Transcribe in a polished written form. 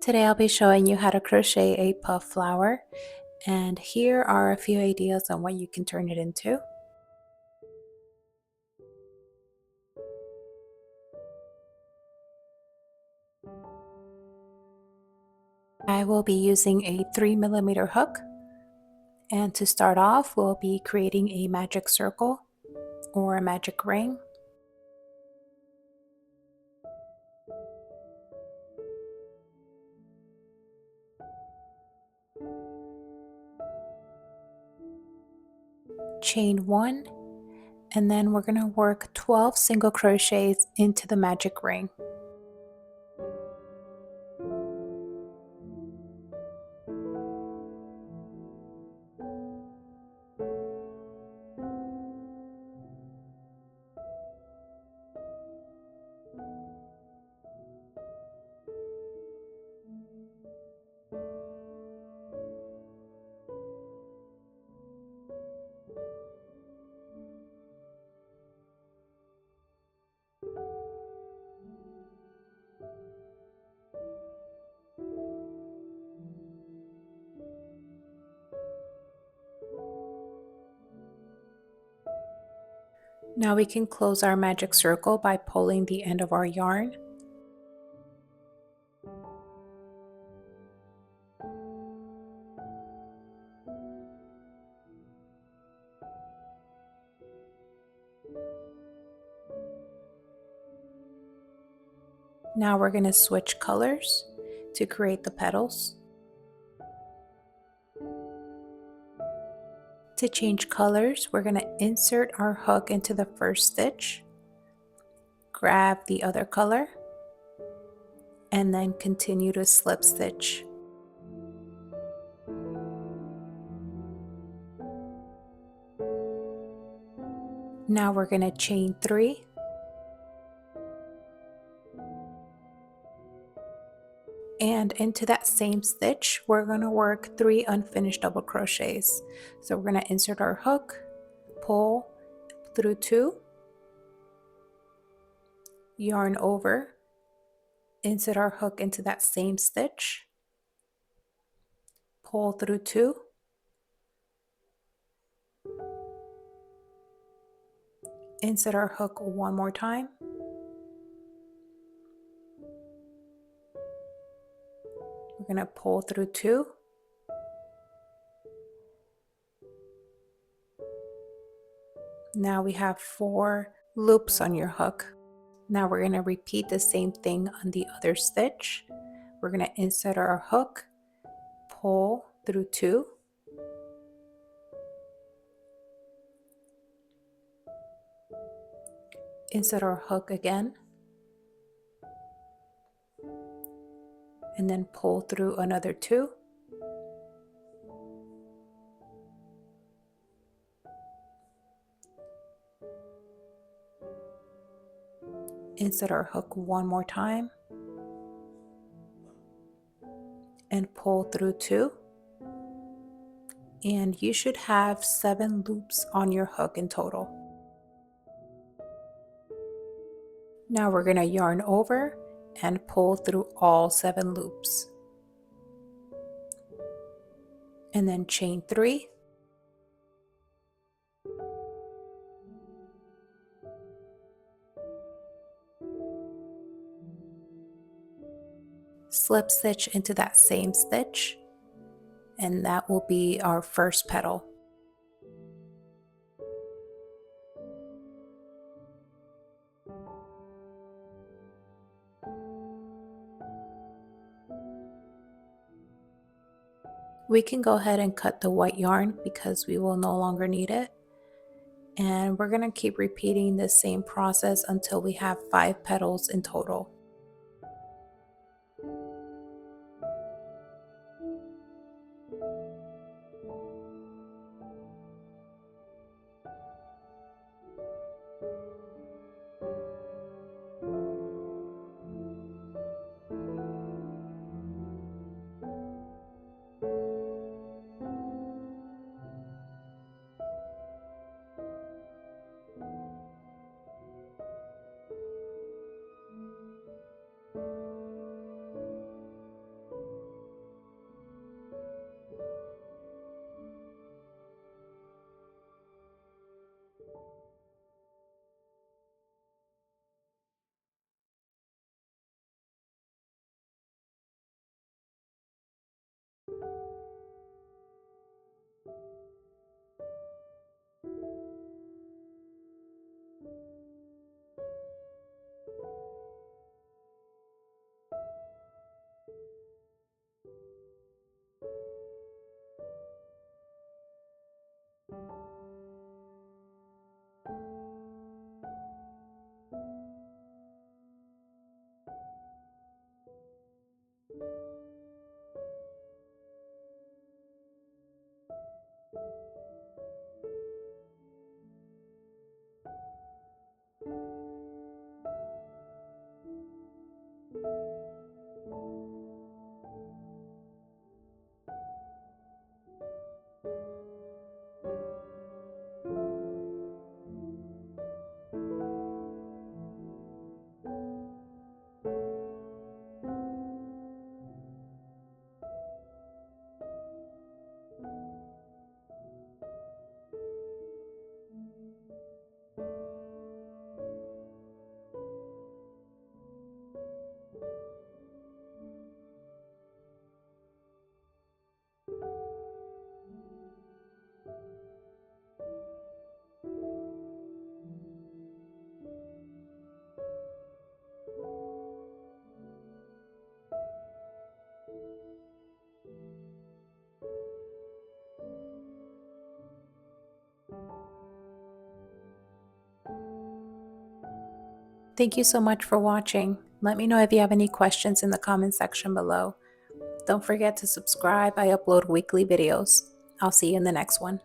Today I'll be showing you how to crochet a puff flower, and here are a few ideas on what you can turn it into. I will be using a 3mm hook, and to start off we'll be creating a magic circle or a magic ring. Chain 1, and then we're going to work 12 single crochets into the magic ring. Now we can close our magic circle by pulling the end of our yarn. Now we're going to switch colors to create the petals. To change colors, we're going to insert our hook into the first stitch, grab the other color, and then continue to slip stitch. Now we're going to chain 3, and into that same stitch we're going to work 3 unfinished double crochets. So we're going to insert our hook, pull through 2, yarn over, insert our hook into that same stitch, pull through 2, insert our hook one more time, we're going to pull through 2, now we have 4 loops on your hook. Now we're going to repeat the same thing on the other stitch. We're going to insert our hook, pull through 2, insert our hook again, and then pull through another 2, insert our hook one more time, and pull through 2, and you should have 7 loops on your hook in total. Now we're going to yarn over and pull through all 7 loops, and then chain 3, slip stitch into that same stitch, and that will be our first petal. We can go ahead and cut the white yarn because we will no longer need it. And we're going to keep repeating the same process until we have 5 petals in total. Thank you so much for watching. Let me know if you have any questions in the comment section below. Don't forget to subscribe. I upload weekly videos. I'll see you in the next one.